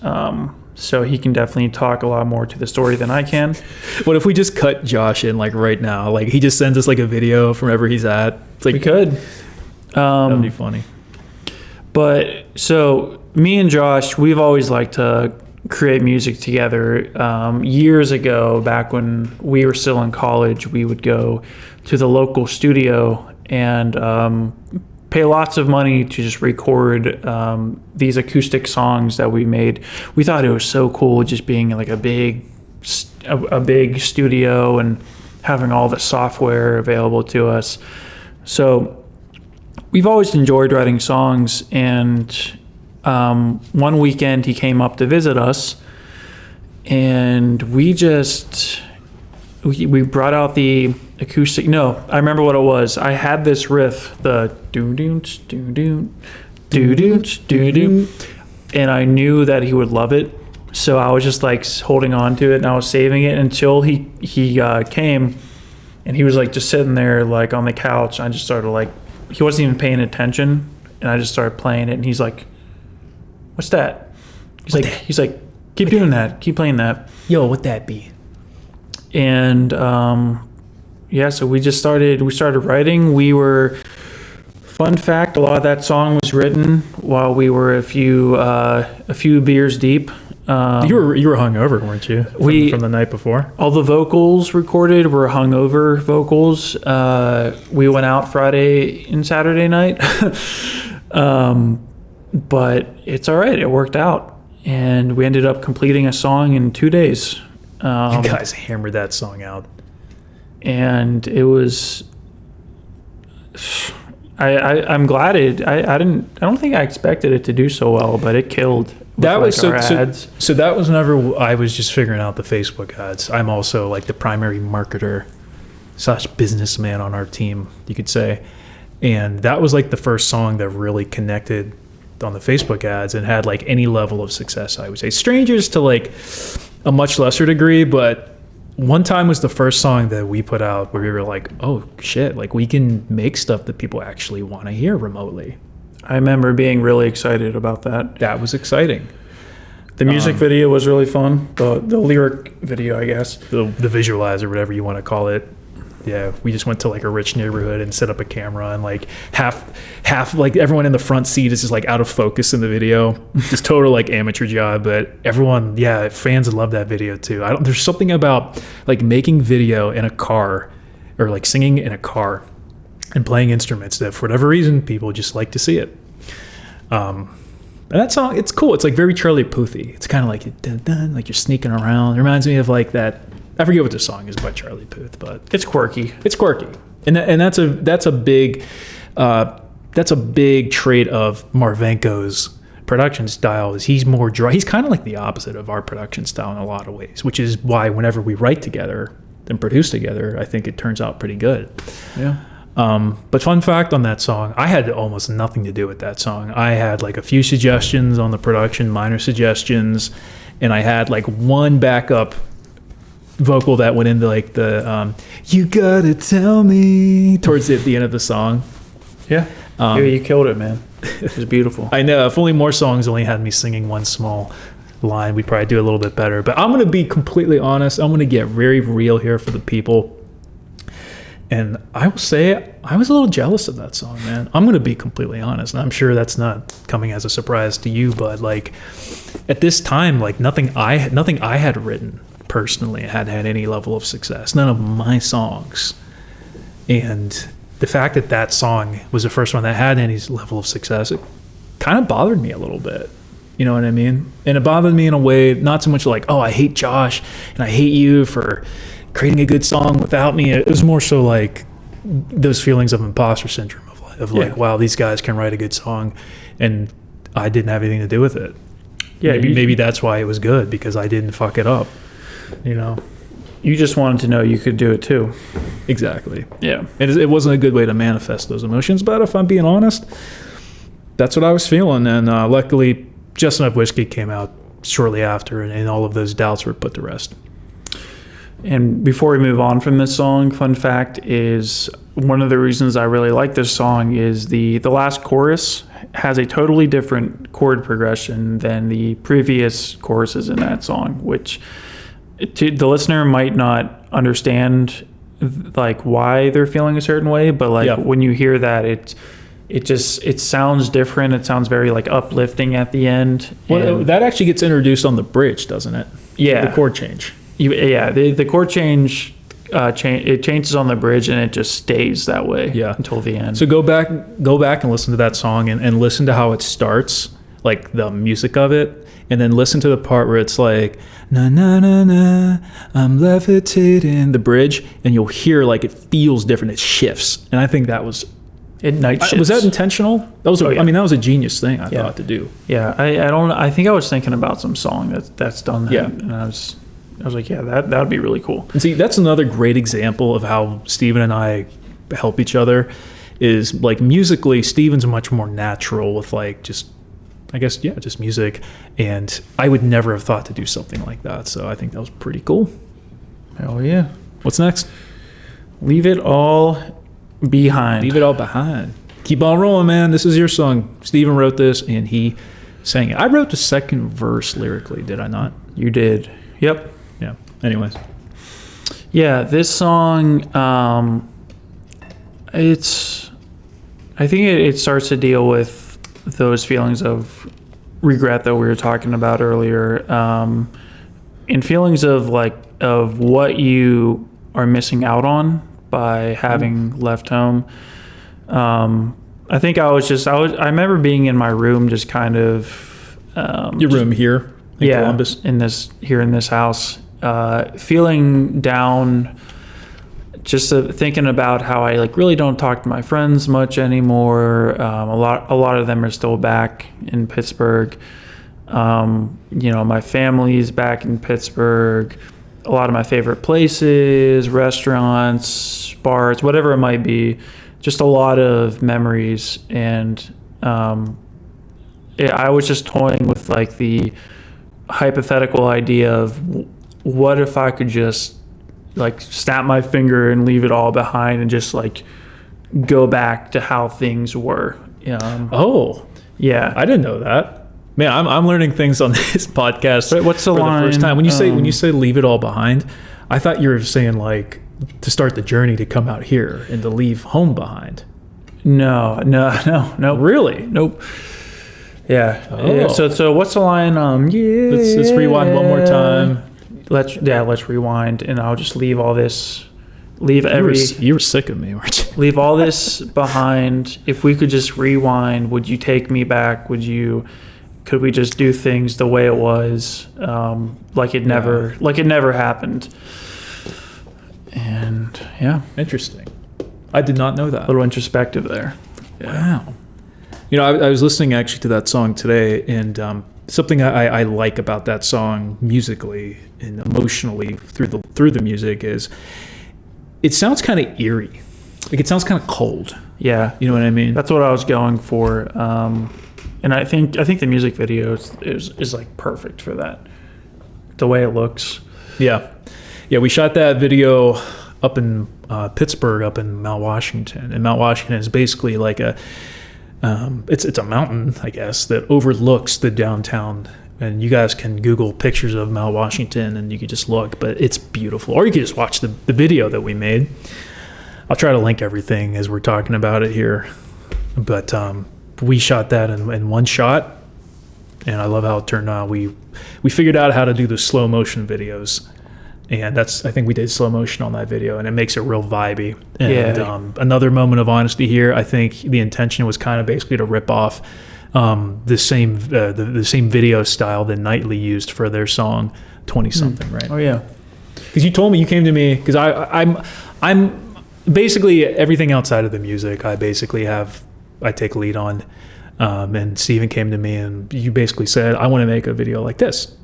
So he can definitely talk a lot more to the story than I can. What if we just cut Josh in like right now? Like, he just sends us like a video from wherever he's at. It's like, we could. That'd be funny. But so me and Josh, we've always liked to create music together. Years ago, back when we were still in college, we would go to the local studio and pay lots of money to just record these acoustic songs that we made. We thought it was so cool just being in like a big studio and having all the software available to us. So we've always enjoyed writing songs, and one weekend he came up to visit us, and we brought out the acoustic. No, I remember what it was. I had this riff, the doo-doo, doo-doo, doo-doo, doo-doo, and I knew that he would love it. So I was just like holding on to it, and I was saving it until he came, and he was like just sitting there like on the couch. I just started like, he wasn't even paying attention, and I just started playing it, and he's like, "What's that?" He's like, "Keep doing that. Keep playing that." Yo, what that be? And so we started writing. Fun fact, a lot of that song was written while we were a few beers deep. You were hungover, weren't you? From the night before. All the vocals recorded were hungover vocals. We went out Friday and Saturday night, but it's all right. It worked out, and we ended up completing a song in 2 days. You guys hammered that song out, and it was. I'm glad I don't think I expected it to do so well, but it killed. That was ads. So that was whenever I was just figuring out the Facebook ads. I'm also like the primary marketer / businessman on our team, you could say. And that was like the first song that really connected on the Facebook ads and had like any level of success, I would say. Strangers to like a much lesser degree, but One Time was the first song that we put out where we were like, oh shit, like we can make stuff that people actually want to hear remotely. I remember being really excited about that. That was exciting. The music video was really fun. The lyric video, I guess. The visualizer, whatever you want to call it. Yeah, we just went to like a rich neighborhood and set up a camera, and like half like everyone in the front seat is just like out of focus in the video. Just total like amateur job, but everyone, fans love that video too. There's something about like making video in a car or like singing in a car and playing instruments that for whatever reason people just like to see it. And that song, it's cool. It's like very Charlie Puth-y. It's kind of like dun, dun, like you're sneaking around. It reminds me of like that. I forget what the song is by Charlie Puth, but it's quirky. It's quirky, and that's a big trait of Marvenko's production style. Is he's more dry. He's kind of like the opposite of our production style in a lot of ways, which is why whenever we write together and produce together, I think it turns out pretty good. Yeah. But fun fact on that song, I had almost nothing to do with that song. I had like a few suggestions on the production, minor suggestions, and I had like one backup vocal that went into like the you gotta tell me towards the end of the song. Yeah. You killed it, man. It was beautiful. I know. If only more songs only had me singing one small line, we'd probably do a little bit better. But I'm going to be completely honest. I'm going to get very real here for the people. And I will say I was a little jealous of that song, man. I'm going to be completely honest. And I'm sure that's not coming as a surprise to you, but like at this time, like nothing I had written personally had any level of success. None of my songs. And the fact that song was the first one that had any level of success, it kind of bothered me a little bit. You know what I mean? And it bothered me in a way, not so much like, oh, I hate Josh and I hate you for creating a good song without me. It was more so like those feelings of imposter syndrome of like, wow, these guys can write a good song and I didn't have anything to do with it. Yeah, maybe that's why it was good, because I didn't fuck it up. You know, you just wanted to know you could do it too. Exactly. Yeah. It wasn't a good way to manifest those emotions, but if I'm being honest, that's what I was feeling. And luckily, Just Enough Whiskey came out shortly after, and all of those doubts were put to rest. And before we move on from this song, fun fact is one of the reasons I really like this song is the last chorus has a totally different chord progression than the previous choruses in that song, which the listener might not understand like why they're feeling a certain way, but like when you hear that, it sounds different. It sounds very like uplifting at the end. Well, that actually gets introduced on the bridge, doesn't it? Yeah. The chord change. The chord change, it changes on the bridge and it just stays that way until the end. So go back and listen to that song and listen to how it starts, like the music of it, and then listen to the part where it's like, na na na na, I'm levitating, the bridge, and you'll hear like it feels different. It shifts, and I think that was. Was that intentional? That was. I mean, that was a genius thing I thought to do. Yeah, I think I was thinking about some song that's done that. Yeah, and I was like, yeah, that would be really cool. And see, that's another great example of how Steven and I help each other. Is like musically, Steven's much more natural with like just music, and I would never have thought to do something like that. So I think that was pretty cool. Hell yeah! What's next? Leave It All Behind. Leave It All Behind. Keep on rolling, man. This is your song. Steven wrote this and he sang it. I wrote the second verse lyrically, did I not? You did. Yep. Yeah. Anyways. Yeah, this song, I think it starts to deal with those feelings of regret that we were talking about earlier, and feelings of what you are missing out on by having left home. I think I remember being in my room, just kind of your room here in Columbus, in this house, feeling down, just thinking about how I really don't talk to my friends much anymore. A lot of them are still back in Pittsburgh. My family's back in Pittsburgh. A lot of my favorite places, restaurants, bars, whatever it might be, just a lot of memories. And I was just toying with the hypothetical idea of what if I could just snap my finger and leave it all behind and just go back to how things were. Oh, yeah, I didn't know that. Man, I'm learning things on this podcast. But what's the line? The first time when you say leave it all behind, I thought you were saying to start the journey to come out here and to leave home behind. No. Really? Nope. Yeah. Oh. Yeah. So what's the line? Let's rewind one more time. Let's rewind, and I'll just leave all this. You were sick of me, weren't you? Leave all this behind. If we could just rewind, would you take me back? Could we just do things the way it was, like it never happened? And yeah, interesting. I did not know that. A little introspective there. Yeah. Wow. I was listening actually to that song today, and something I like about that song musically and emotionally through the music is it sounds kind of eerie. It sounds kind of cold. Yeah. You know what I mean? That's what I was going for. And I think the music video is perfect for that. The way it looks. Yeah. Yeah, we shot that video up in Pittsburgh, up in Mount Washington. And Mount Washington is basically it's a mountain, I guess, that overlooks the downtown. And you guys can Google pictures of Mount Washington and you can just look, but it's beautiful. Or you can just watch the video that we made. I'll try to link everything as we're talking about it here. But we shot that in one shot, and I love how it turned out. We figured out how to do the slow motion videos, and I think we did slow motion on that video, and it makes it real vibey. And another moment of honesty here, I think the intention was kind of basically to rip off the same video style that Nightly used for their song 20 something, right? Oh yeah, because you came to me because I'm basically everything outside of the music. I take lead on, and Steven came to me and you basically said, I want to make a video like this.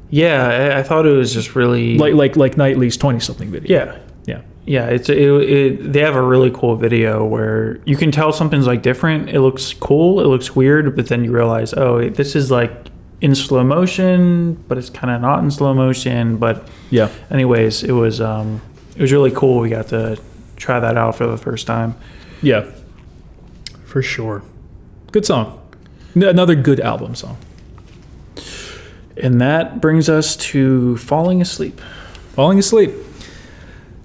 Yeah, I thought it was just really like Nightly's 20 something video. Yeah. They have a really cool video where you can tell something's different. It looks cool, it looks weird, but then you realize, oh, this is in slow motion, but it's kind of not in slow motion. But yeah. Anyways, it was really cool. We got to try that out for the first time. Yeah. For sure. Good song. Another good album song. And that brings us to Falling Asleep. Falling Asleep.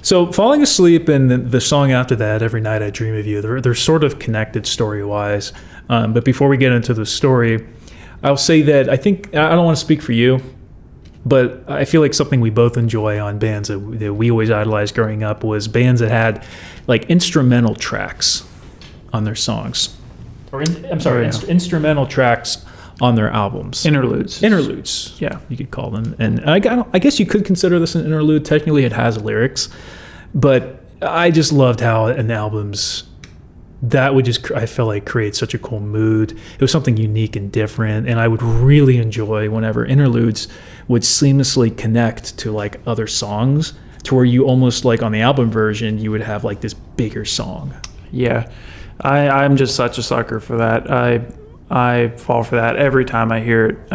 So Falling Asleep and the song after that, Every Night I Dream of You, they're sort of connected story-wise. But before we get into the story, I'll say that I don't want to speak for you, but I feel like something we both enjoy on bands that we always idolized growing up was bands that had like instrumental tracks on their songs. Instrumental tracks on their albums. Interludes. Yeah, you could call them. And I guess you could consider this an interlude. Technically, it has lyrics. But I just loved how in albums that would just, I felt like, create such a cool mood. It was something unique and different. And I would really enjoy whenever interludes would seamlessly connect to like other songs to where you almost like on the album version, you would have like this bigger song. Yeah. I'm just such a sucker for that. I fall for that every time I hear it.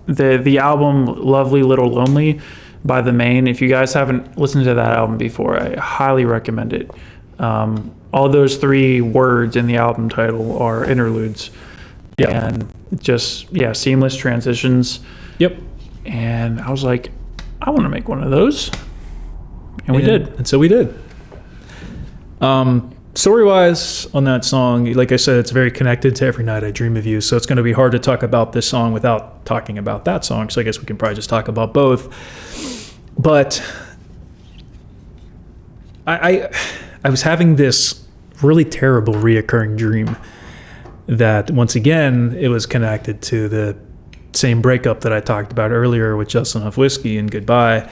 The album Lovely Little Lonely by The Maine, if you guys haven't listened to that album before, I highly recommend it. All those 3 words in the album title are interludes. Yeah. And just, seamless transitions. Yep. And I was like, I want to make one of those. And we did. And so we did. Story-wise on that song, like I said, it's very connected to Every Night I Dream of You, so it's going to be hard to talk about this song without talking about that song, so I guess we can probably just talk about both. But I was having this really terrible reoccurring dream that, once again, it was connected to the same breakup that I talked about earlier with Just Enough Whiskey and Goodbye,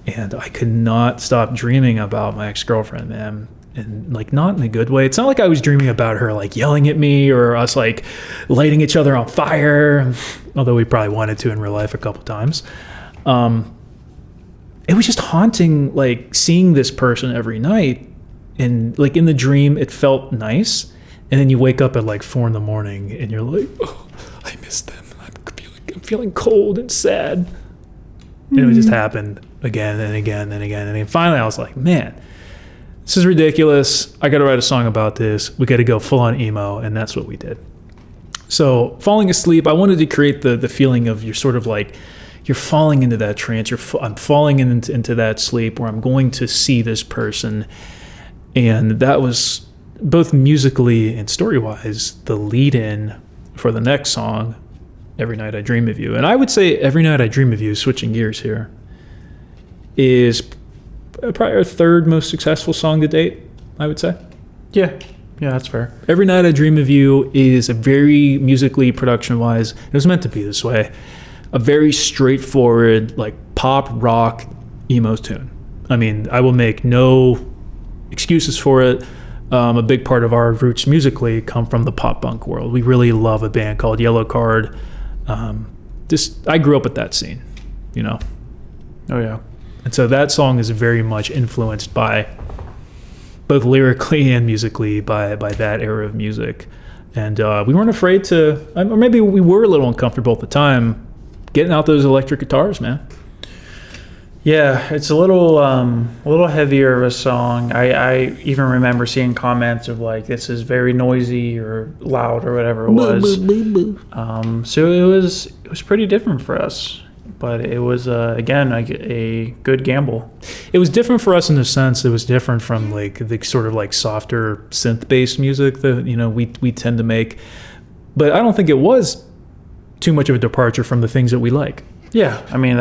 and I could not stop dreaming about my ex-girlfriend, man. And like, not in a good way. It's not like I was dreaming about her like yelling at me or us like lighting each other on fire, although we probably wanted to in real life a couple times. It was just haunting, like seeing this person every night, and like in the dream it felt nice, and then you wake up at like 4 a.m. and you're like, oh, I miss them. I'm feeling cold and sad. And it would just happen again and again and again. And then finally I was like, man, this is ridiculous. I got to write a song about this. We got to go full on emo. And that's what we did. So Falling Asleep, I wanted to create the feeling of you're sort of like, you're falling into that trance. I'm falling into that sleep where I'm going to see this person. And that was both musically and story-wise the lead-in for the next song, Every Night I Dream of You. And I would say Every Night I Dream of You, switching gears here, is probably our 3rd most successful song to date, I would say. Yeah, that's fair. Every Night I Dream of You is a very musically, production-wise, it was meant to be this way, a very straightforward, like pop rock emo tune. I mean, I will make no excuses for it. A big part of our roots musically come from the pop punk world. We really love a band called Yellow Card. I grew up with that scene, you know. Oh yeah. And so that song is very much influenced by, both lyrically and musically, by that era of music. And we weren't afraid to, or maybe we were a little uncomfortable at the time, getting out those electric guitars, man. Yeah, it's a little heavier of a song. I even remember seeing comments of like, this is very noisy or loud or whatever it was. So it was pretty different for us. But it was, again, a good gamble. It was different for us in the sense it was different from like the sort of like softer synth-based music that, you know, we tend to make. But I don't think it was too much of a departure from the things that we like. Yeah, I mean,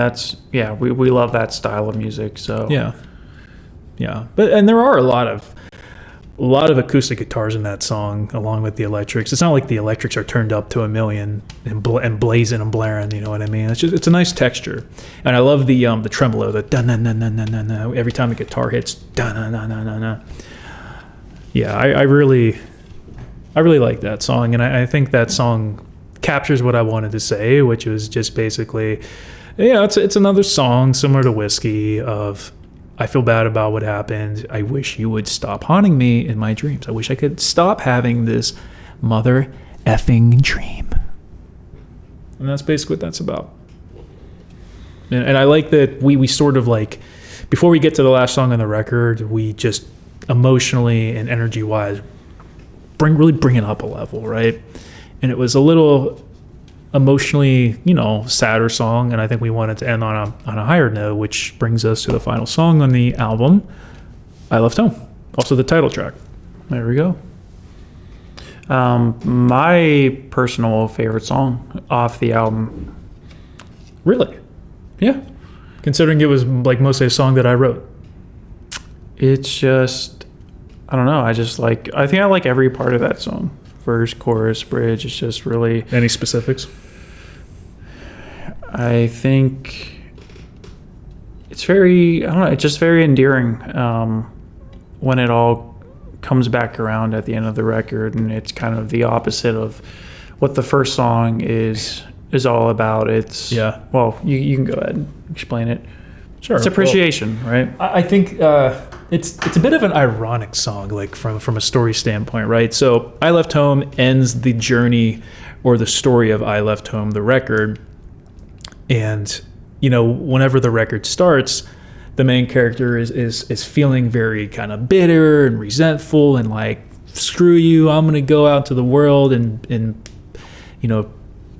we love that style of music, so. Yeah. And there are a lot of acoustic guitars in that song, along with the electrics. It's not like the electrics are turned up to 1,000,000 and blazing and blaring. You know what I mean? It's a nice texture, and I love the tremolo, the da na na na na na na. Every time the guitar hits, da na na na na na. Yeah, I really like that song, and I think that song captures what I wanted to say, which was just basically, it's another song similar to Whiskey of, I feel bad about what happened. I wish you would stop haunting me in my dreams. I wish I could stop having this mother effing dream. And that's basically what that's about. And I like that we sort of like, before we get to the last song on the record, we just emotionally and energy-wise really bring it up a level, right? And it was a little emotionally, sadder song, and I think we wanted to end on a higher note, which brings us to the final song on the album, I Left Home, also the title track. There we go. My personal favorite song off the album. Really? Yeah. Considering it was like mostly a song that I wrote. It's just, I don't know. I think I like every part of that song. Verse, chorus, bridge. It's just really. Any specifics? I think it's very, I don't know, it's just very endearing when it all comes back around at the end of the record, and it's kind of the opposite of what the first song is all about. It's, well, you can go ahead and explain it. Sure. It's appreciation, right? I think it's a bit of an ironic song, like from a story standpoint, right? So I Left Home ends the journey or the story of I Left Home, the record. And, whenever the record starts, the main character is feeling very kind of bitter and resentful and like, screw you, I'm going to go out to the world and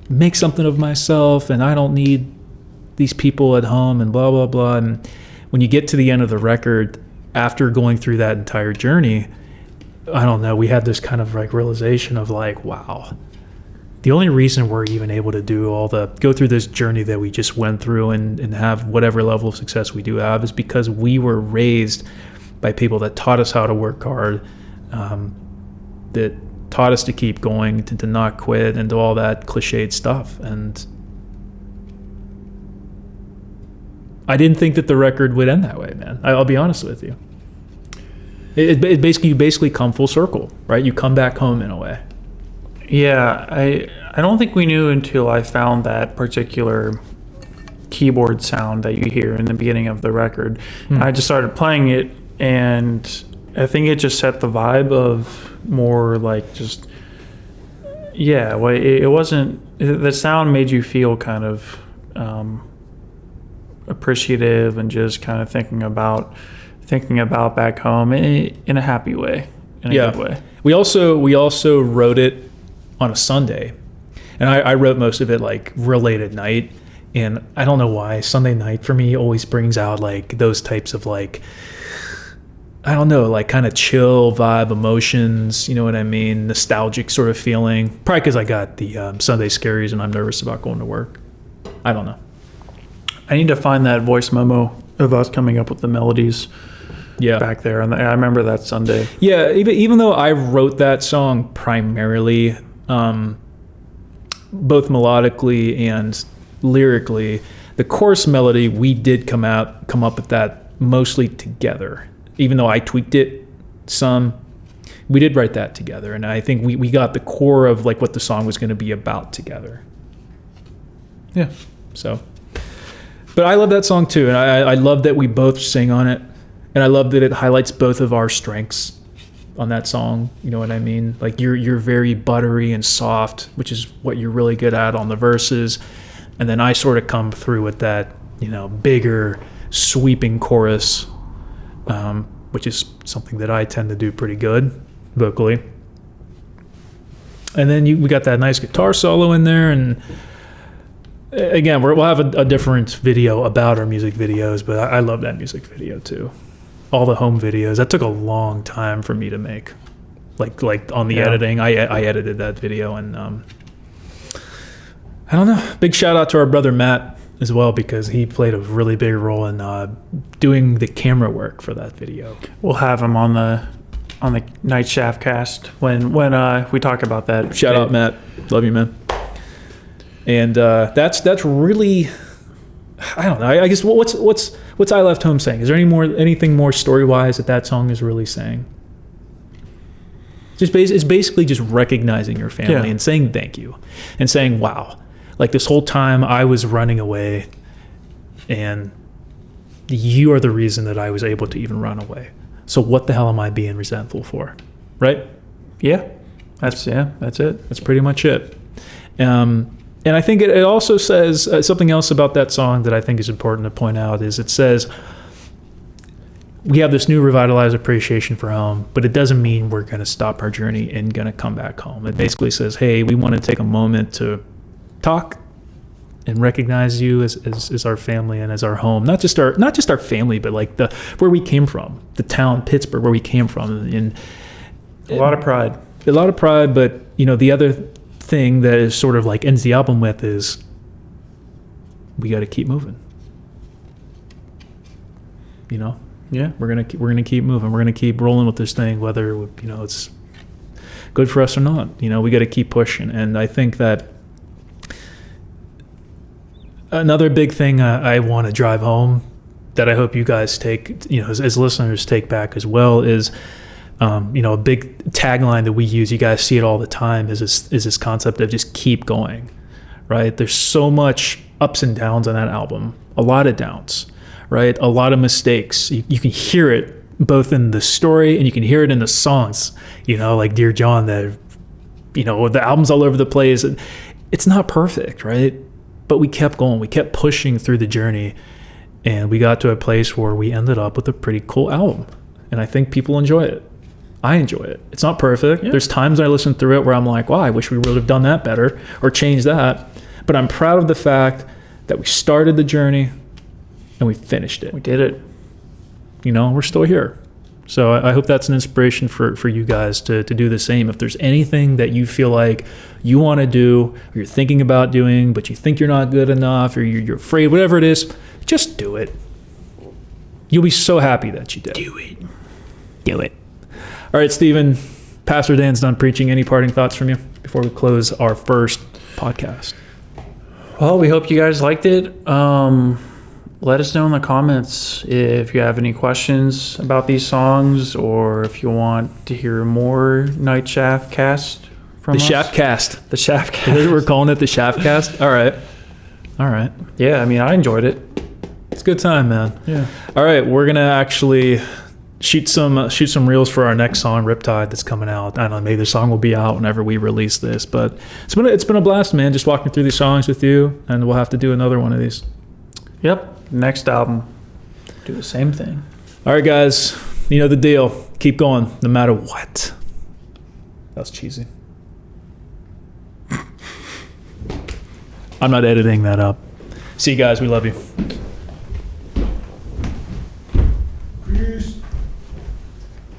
make something of myself, and I don't need these people at home and blah, blah, blah. And when you get to the end of the record, after going through that entire journey, I don't know, we had this kind of like realization of like, wow, the only reason we're even able to go through this journey that we just went through and have whatever level of success we do have is because we were raised by people that taught us how to work hard, that taught us to keep going, to not quit, and to all that cliched stuff. And I didn't think that the record would end that way, man. I'll be honest with you. You basically come full circle, right? You come back home in a way. Yeah, I don't think we knew until I found that particular keyboard sound that you hear in the beginning of the record. I just started playing it, and I think it just set the vibe of more like just, well, it wasn't, the sound made you feel kind of appreciative and just kind of thinking about back home in a happy way, in a good way. We also wrote it on a Sunday, and I wrote most of it like real late at night, and I don't know why Sunday night for me always brings out like those types of like, I don't know, like kind of chill vibe emotions, you know what I mean, nostalgic sort of feeling, probably because I got the Sunday scaries and I'm nervous about going to work. I don't know. I need to find that voice memo of us coming up with the melodies back there, and I remember that Sunday. Even though I wrote that song primarily both melodically and lyrically, the chorus melody, we did come up with that mostly together. Even though I tweaked it some, we did write that together, and I think we got the core of like what the song was going to be about together. Yeah. So, but I love that song too, and I love that we both sing on it, and I love that it highlights both of our strengths on that song. You know what I mean? Like you're very buttery and soft, which is what you're really good at on the verses, and then I sort of come through with that, bigger, sweeping chorus, which is something that I tend to do pretty good vocally. And then we got that nice guitar solo in there, and again, we'll have a different video about our music videos, but I love that music video too. All the home videos, that took a long time for me to make. Like on the editing, I edited that video, and I don't know. Big shout out to our brother Matt as well, because he played a really big role in doing the camera work for that video. We'll have him on the Night Shaft cast when we talk about that. Shout out Matt, love you, man. And that's really, I don't know. I guess what's I Left Home saying? Is there anything more story wise that song is really saying? It's basically just recognizing your family and saying thank you, and saying, wow, like this whole time I was running away, and you are the reason that I was able to even run away. So what the hell am I being resentful for? Right? Yeah. That's it. That's pretty much it. And I think it also says something else about that song that I think is important to point out is it says we have this new revitalized appreciation for home, but it doesn't mean we're going to stop our journey and going to come back home. It basically says, hey, we want to take a moment to talk and recognize you as our family and as our home. Not just our family, but like where we came from, the town Pittsburgh where we came from, and a lot of pride. A lot of pride, but the other thing that is sort of like ends the album with is we got to keep moving. Yeah, we're gonna keep moving. We're gonna keep rolling with this thing, whether it's good for us or not. We got to keep pushing. And I think that another big thing I want to drive home that I hope you guys take, as listeners take back as well is, a big tagline that we use. You guys see it all the time. Is this concept of just keep going, right? There's so much ups and downs on that album. A lot of downs. Right? A lot of mistakes. You can hear it both in the story and you can hear it in the songs, like Dear John, that, the album's all over the place. It's not perfect, right? But we kept going. We kept pushing through the journey and we got to a place where we ended up with a pretty cool album. And I think people enjoy it. I enjoy it. It's not perfect. Yeah. There's times I listen through it where I'm like, wow, I wish we would have done that better or changed that. But I'm proud of the fact that we started the journey and we finished it. We did it. We're still here. So I hope that's an inspiration for you guys to do the same. If there's anything that you feel like you want to do or you're thinking about doing, but you think you're not good enough or you're afraid, whatever it is, just do it. You'll be so happy that you did. Do it. Do it. All right, Stephen, Pastor Dan's done preaching. Any parting thoughts from you before we close our first podcast? Well, we hope you guys liked it. Let us know in the comments if you have any questions about these songs or if you want to hear more Night Shaft cast from us. The Shaft Cast. The Shaft Cast. We're calling it the Shaft Cast? All right. Yeah, I enjoyed it. It's a good time, man. Yeah. All right, we're going to actually shoot some reels for our next song, Riptide, that's coming out. I don't know, maybe the song will be out whenever we release this, but it's been a blast, man, just walking through these songs with you, and we'll have to do another one of these. Yep. Next album, do the same thing. All right, guys, you know the deal. Keep going, no matter what. That was cheesy. I'm not editing that up. See you guys. We love you. Peace.